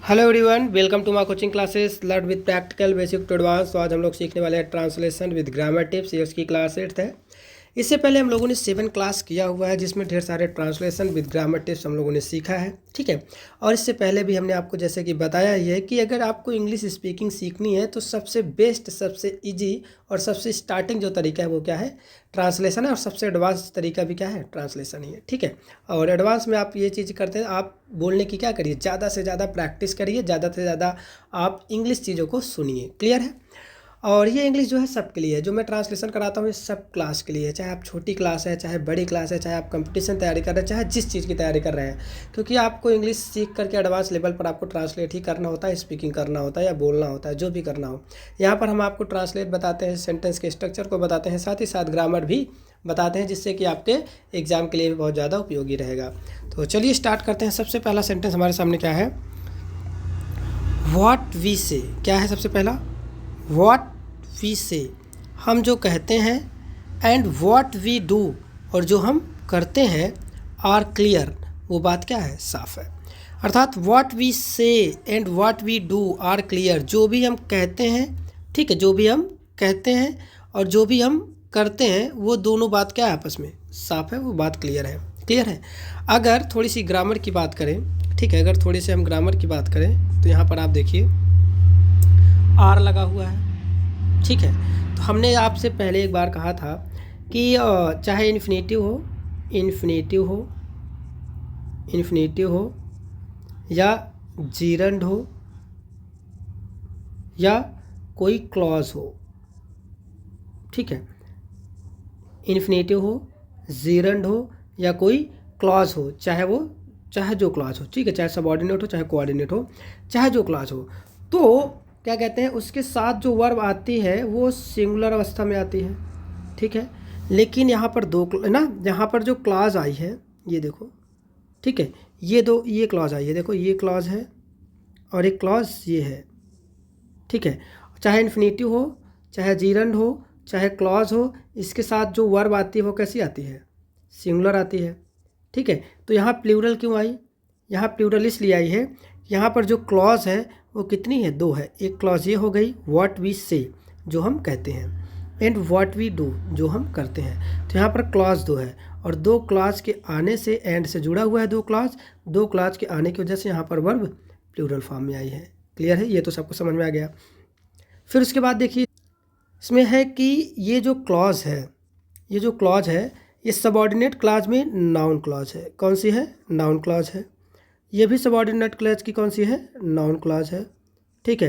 Hello everyone, welcome to my coaching classes learn with practical basic to advance. तो आज हम लोग सीखने वाले हैं ट्रांसलेशन विद ग्रामर टिप्स। ये उसकी क्लास 8 है। इससे पहले हम लोगों ने 7 क्लास किया हुआ है जिसमें ढेर सारे ट्रांसलेशन विद ग्रामर टिप्स हम लोगों ने सीखा है, ठीक है। और इससे पहले भी हमने आपको जैसे कि बताया ही है कि अगर आपको इंग्लिश स्पीकिंग सीखनी है तो सबसे बेस्ट, सबसे ईजी और सबसे स्टार्टिंग जो तरीका है वो क्या है, ट्रांसलेशन है। और सबसे एडवांस तरीका भी क्या है, ट्रांसलेशन ही है, ठीक है। और एडवांस में आप ये चीज़ करते हैं, आप बोलने की क्या करिए, ज़्यादा से ज़्यादा प्रैक्टिस करिए, ज़्यादा से ज़्यादा आप इंग्लिश चीज़ों को सुनिए। क्लियर है। और ये इंग्लिश जो है सबके लिए है, जो मैं ट्रांसलेशन कराता हूँ ये सब क्लास के लिए है, चाहे आप छोटी क्लास है, चाहे बड़ी क्लास है, चाहे आप कंपटीशन तैयारी कर रहे हैं, चाहे जिस चीज़ की तैयारी कर रहे हैं। क्योंकि आपको इंग्लिश सीख करके एडवांस लेवल पर आपको ट्रांसलेट ही करना होता है, स्पीकिंग करना होता है या बोलना होता है, जो भी करना हो। यहाँ पर हम आपको ट्रांसलेट बताते हैं, सेंटेंस के स्ट्रक्चर को बताते हैं, साथ ही साथ ग्रामर भी बताते हैं, जिससे कि आपके एग्जाम के लिए भी बहुत ज़्यादा उपयोगी रहेगा। तो चलिए स्टार्ट करते हैं। सबसे पहला सेंटेंस हमारे सामने क्या है, व्हाट वी से। क्या है सबसे पहला, व्हाट वी से, हम जो कहते हैं, एंड व्हाट वी डू, और जो हम करते हैं, आर क्लियर, वो बात क्या है, साफ है। अर्थात what we say and what we do are clear, जो भी हम कहते हैं, ठीक है, जो भी हम कहते हैं और जो भी हम करते हैं वो दोनों बात क्या है, आपस में साफ है, वो बात क्लियर है। क्लियर है। अगर थोड़ी सी ग्रामर की बात करें, ठीक है, अगर थोड़ी सी हम ग्रामर की बात करें तो यहाँ पर आप देखिए आर लगा हुआ है, ठीक है। तो हमने आपसे पहले एक बार कहा था कि चाहे इन्फिनेटिव हो, इन्फिनेटिव हो, इन्फिनेटिव हो या जीरंड हो या कोई क्लॉज हो, ठीक है, इन्फिनेटिव हो, जीरंड हो या कोई क्लॉज हो, चाहे जो क्लॉज हो, ठीक है, चाहे सबऑर्डिनेट हो, चाहे कोऑर्डिनेट हो, चाहे जो क्लॉज हो, तो क्या कहते हैं, उसके साथ जो वर्ब आती है वो सिंगुलर अवस्था में आती है, ठीक है। लेकिन यहाँ पर दो ना, यहाँ पर जो क्लॉज आई है ये देखो, ठीक है, ये क्लॉज आई है, देखो ये क्लॉज है और एक क्लॉज ये है, ठीक है। चाहे इन्फिनेटिव हो, चाहे जीरंड हो, चाहे क्लॉज हो, इसके साथ जो वर्ब आती है वो कैसी आती है, सिंगुलर आती है, ठीक है। तो यहाँ प्लूरल क्यों आई, यहाँ प्लूरल इसलिए आई है, यहाँ पर जो क्लॉज है वो कितनी है, दो है। एक क्लॉज ये हो गई व्हाट वी से, जो हम कहते हैं, एंड व्हाट वी डू, जो हम करते हैं। तो यहाँ पर क्लॉज दो है और दो क्लॉज के आने से, एंड से जुड़ा हुआ है दो क्लॉज के आने की वजह से यहाँ पर वर्ब प्लूरल फॉर्म में आई है। क्लियर है, ये तो सबको समझ में आ गया। फिर उसके बाद देखिए इसमें है कि ये जो क्लॉज है, ये जो क्लॉज है ये सबऑर्डिनेट क्लॉज में नाउन क्लॉज है। कौन सी है, नाउन क्लॉज है। ये भी सबऑर्डिनेट क्लॉज की कौन सी है, नाउन क्लॉज है, ठीक है।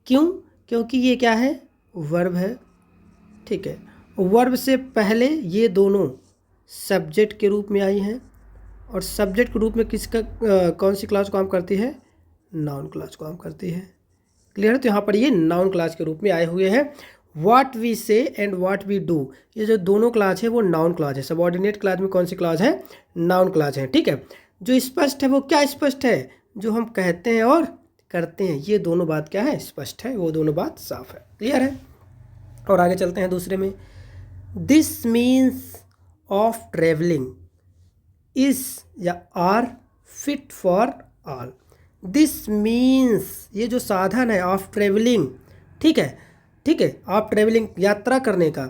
क्यों, क्योंकि ये क्या है, वर्ब है, ठीक है। वर्ब से पहले ये दोनों सब्जेक्ट के रूप में आई हैं और सब्जेक्ट के रूप में किसका कौन सी क्लॉज काम करती है, नाउन क्लॉज काम करती है। क्लियर है। तो यहाँ पर ये नाउन क्लॉज के रूप में आए हुए हैं। What we say and what we do, ये जो दोनों क्लॉज है वो नाउन क्लॉज है। सबऑर्डिनेट क्लॉज में कौन सी क्लॉज है, नाउन क्लॉज है, ठीक है। जो स्पष्ट है वो क्या स्पष्ट है, जो हम कहते हैं और करते हैं, ये दोनों बात क्या है, स्पष्ट है, वो दोनों बात साफ है। क्लियर है। और आगे चलते हैं दूसरे में, this means of travelling is या are fit for all. This means, ये जो साधन है ऑफ ट्रेवलिंग, ठीक है, ठीक है, ऑफ ट्रेवलिंग यात्रा करने का,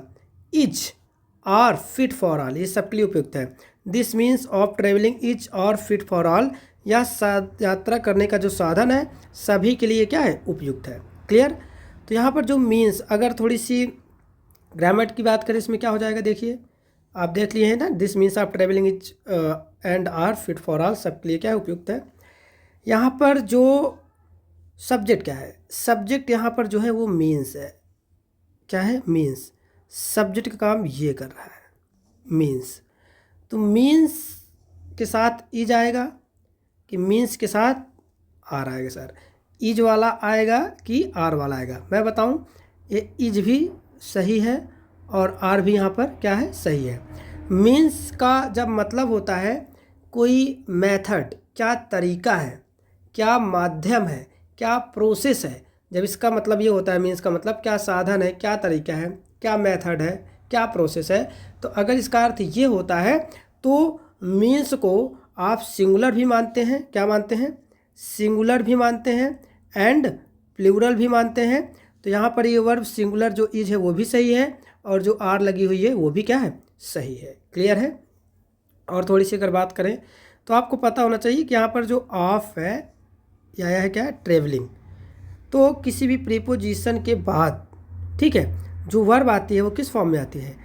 is are fit for all, ये सबके लिए उपयुक्त है। This means of travelling is are fit for all, या यात्रा करने का जो साधन है सभी के लिए क्या है, उपयुक्त है। क्लियर। तो यहाँ पर जो मीन्स, अगर थोड़ी सी ग्रामर की बात करें इसमें क्या हो जाएगा, देखिए आप देख लिए हैं ना, this means of travelling is and are fit for all, सबके लिए क्या है, उपयुक्त है। यहाँ पर जो सब्जेक्ट क्या है, सब्जेक्ट यहाँ पर जो है वो मीन्स है। क्या है, मीन्स। सब्जेक्ट का काम ये कर रहा है, मीन्स। तो मीन्स के साथ इज आएगा कि मीन्स के साथ आर आएगा, सर इज वाला आएगा कि आर वाला आएगा, मैं बताऊं, ये इज भी सही है और आर भी यहाँ पर क्या है, सही है। मीन्स का जब मतलब होता है कोई मेथड, क्या तरीका है, क्या माध्यम है, क्या प्रोसेस है, जब इसका मतलब ये होता है, मीन्स का मतलब क्या साधन है, क्या तरीका है, क्या मेथड है, क्या प्रोसेस है, तो अगर इसका अर्थ ये होता है तो मीन्स को आप सिंगुलर भी मानते हैं, क्या मानते हैं, सिंगुलर भी मानते हैं एंड प्लूरल भी मानते हैं। तो यहाँ पर ये वर्ब सिंगुलर जो इज है वो भी सही है और जो आर लगी हुई है वो भी क्या है, सही है। क्लियर है। और थोड़ी सी अगर बात करें तो आपको पता होना चाहिए कि यहाँ पर जो ऑफ है यह है क्या है, ट्रेवलिंग। तो किसी भी प्रीपोजिशन के बाद, ठीक है, जो वर्ब आती है वो किस फॉर्म में आती है,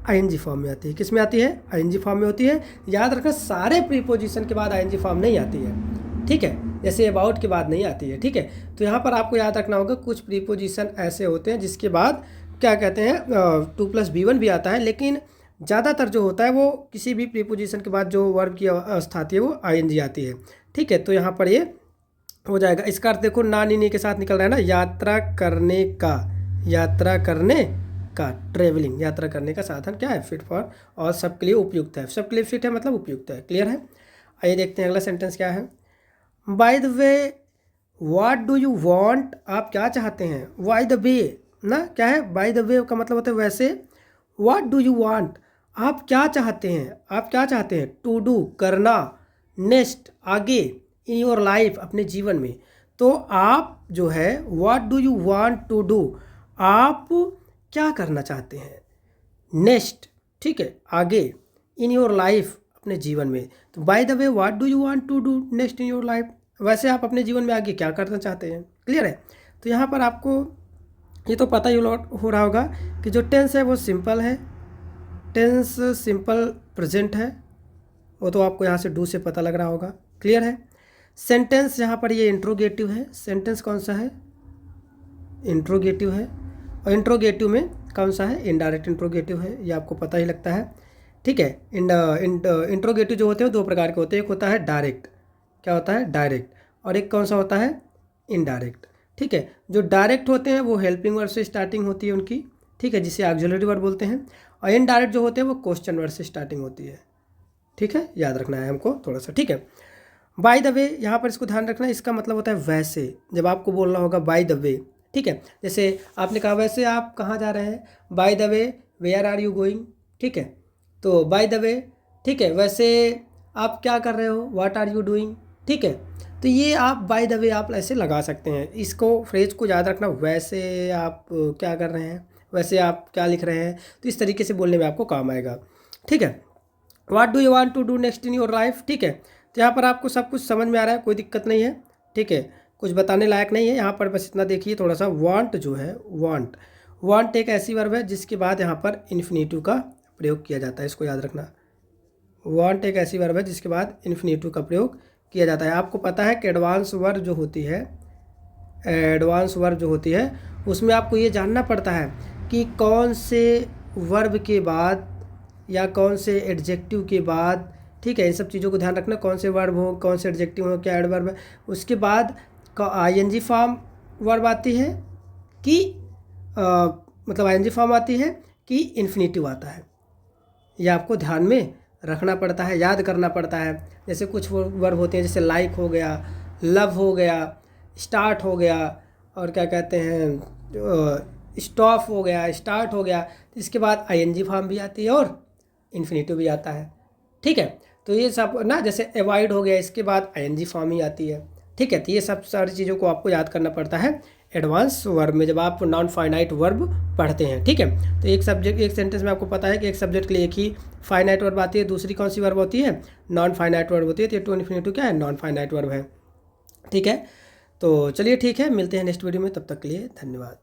आईएनजी फॉर्म में आती है। किस में आती है, आईएनजी फॉर्म में होती है। याद रखना सारे प्रीपोजिशन के बाद आईएनजी फॉर्म नहीं आती है, ठीक है, जैसे अबाउट के बाद नहीं आती है, ठीक है। तो यहाँ पर आपको याद रखना होगा कुछ प्रीपोजिशन ऐसे होते हैं जिसके बाद क्या कहते हैं 2+B1 भी आता है, लेकिन ज़्यादातर जो होता है वो किसी भी प्रीपोजिशन के बाद जो वर्ब की अवस्था आती है वो आईएनजी आती है, ठीक है। तो यहाँ पर ये हो जाएगा। इसका अर्थ देखो ना नी के साथ निकल रहा है ना, यात्रा करने का, यात्रा करने का, ट्रेवलिंग, यात्रा करने का साधन क्या है, फिट फॉर, और सबके लिए उपयुक्त है। सबके लिए फिट है मतलब उपयुक्त है। क्लियर है। आइए देखते हैं अगला सेंटेंस क्या है। Bye the way what do you want, आप क्या चाहते हैं। बाय द वे ना क्या है, बाय द वे का मतलब होता है वैसे। व्हाट डू यू वांट, आप क्या चाहते हैं, आप क्या चाहते हैं। टू डू, करना, नेक्स्ट, आगे, इन योर लाइफ, अपने जीवन में। तो आप जो है what do you want to do, आप क्या करना चाहते हैं। नेक्स्ट, ठीक है, आगे, इन योर लाइफ, अपने जीवन में। तो by the way what do you want to do next in your life, वैसे आप अपने जीवन में आगे क्या करना चाहते हैं। क्लियर है। तो यहाँ पर आपको ये तो पता ही हो रहा होगा कि जो टेंस है वो सिंपल है, टेंस सिंपल प्रेजेंट है, वो तो आपको यहाँ से डू से पता लग रहा होगा। क्लियर है। सेंटेंस यहाँ पर ये इंट्रोगेटिव है। सेंटेंस कौन सा है, इंट्रोगेटिव है। और इंट्रोगेटिव में कौन सा है, इनडायरेक्ट इंट्रोगेटिव है, ये आपको पता ही लगता है, ठीक है। इंट्रोगेटिव जो होते हैं दो प्रकार के होते हैं, एक होता है डायरेक्ट, क्या होता है, डायरेक्ट, और एक कौन सा होता है, इनडायरेक्ट, ठीक है। जो डायरेक्ट होते हैं वो हेल्पिंग वर्ड से स्टार्टिंग होती है उनकी, ठीक है, जिसे ऑक्सिलरी वर्ब बोलते हैं। और इनडायरेक्ट जो होते हैं वो क्वेश्चन वर्ड से स्टार्टिंग होती है, ठीक है, याद रखना है हमको थोड़ा सा, ठीक है। बाय द वे, यहाँ पर इसको ध्यान रखना, इसका मतलब होता है वैसे, जब आपको बोलना होगा बाय द वे, ठीक है। जैसे आपने कहा वैसे आप कहाँ जा रहे हैं, by the way where are you going, ठीक है। तो बाय द वे, ठीक है, वैसे आप क्या कर रहे हो, व्हाट आर यू डूइंग, ठीक है। तो ये आप बाय द वे आप ऐसे लगा सकते हैं। इसको फ्रेज को याद रखना, वैसे आप क्या कर रहे हैं, वैसे आप क्या लिख रहे हैं, तो इस तरीके से बोलने में आपको काम आएगा, ठीक है। What do you want to do next in your life, ठीक है। तो यहाँ पर आपको सब कुछ समझ में आ रहा है, कोई दिक्कत नहीं है, ठीक है, कुछ बताने लायक नहीं है यहाँ पर, बस इतना देखिए थोड़ा सा। वांट जो है, वांट, वांट एक ऐसी वर्ब है जिसके बाद यहाँ पर इन्फिनेटिव का प्रयोग किया जाता है, इसको याद रखना। वांट एक ऐसी वर्ब है जिसके बाद इन्फिनेटिव का प्रयोग किया जाता है। आपको पता है कि एडवांस वर्ब जो होती है, एडवांस वर्ब जो होती है उसमें आपको ये जानना पड़ता है कि कौन से वर्ब के बाद या कौन से एडजेक्टिव के बाद, ठीक है, इन सब चीज़ों को ध्यान रखना, कौन से वर्ब हो, कौन से एडजेक्टिव हो, क्या एडवर्ब है, उसके बाद आईएनजी फॉर्म वर्ब आती है कि मतलब आईएनजी फॉर्म आती है कि इन्फिनेटिव आता है। यह आपको ध्यान में रखना पड़ता है, याद करना पड़ता है। जैसे कुछ वर्ब होते हैं जैसे लाइक हो गया, लव हो गया, स्टार्ट हो गया, और क्या कहते हैं स्टॉप हो गया, स्टार्ट हो गया, इसके बाद आईएनजी फॉर्म भी आती है और इन्फिनेटिव भी आता है, ठीक है। तो ये सब ना, जैसे अवॉइड हो गया, इसके बाद आईएनजी फॉर्म ही आती है, ठीक है। तो ये सब सारी चीज़ों को आपको याद करना पड़ता है एडवांस वर्ब में जब आप नॉन फाइनाइट वर्ब पढ़ते हैं, ठीक है। तो एक सब्जेक्ट, एक सेंटेंस में आपको पता है कि एक सब्जेक्ट के लिए एक ही फाइनाइट वर्ब आती है, दूसरी कौन सी वर्ब होती है, नॉन फाइनाइट वर्ब होती है। तो ये टू इन्फिनेटिव क्या है, नॉन फाइनाइट वर्ब है, ठीक है। तो चलिए ठीक है, मिलते हैं नेक्स्ट वीडियो में, तब तक के लिए धन्यवाद।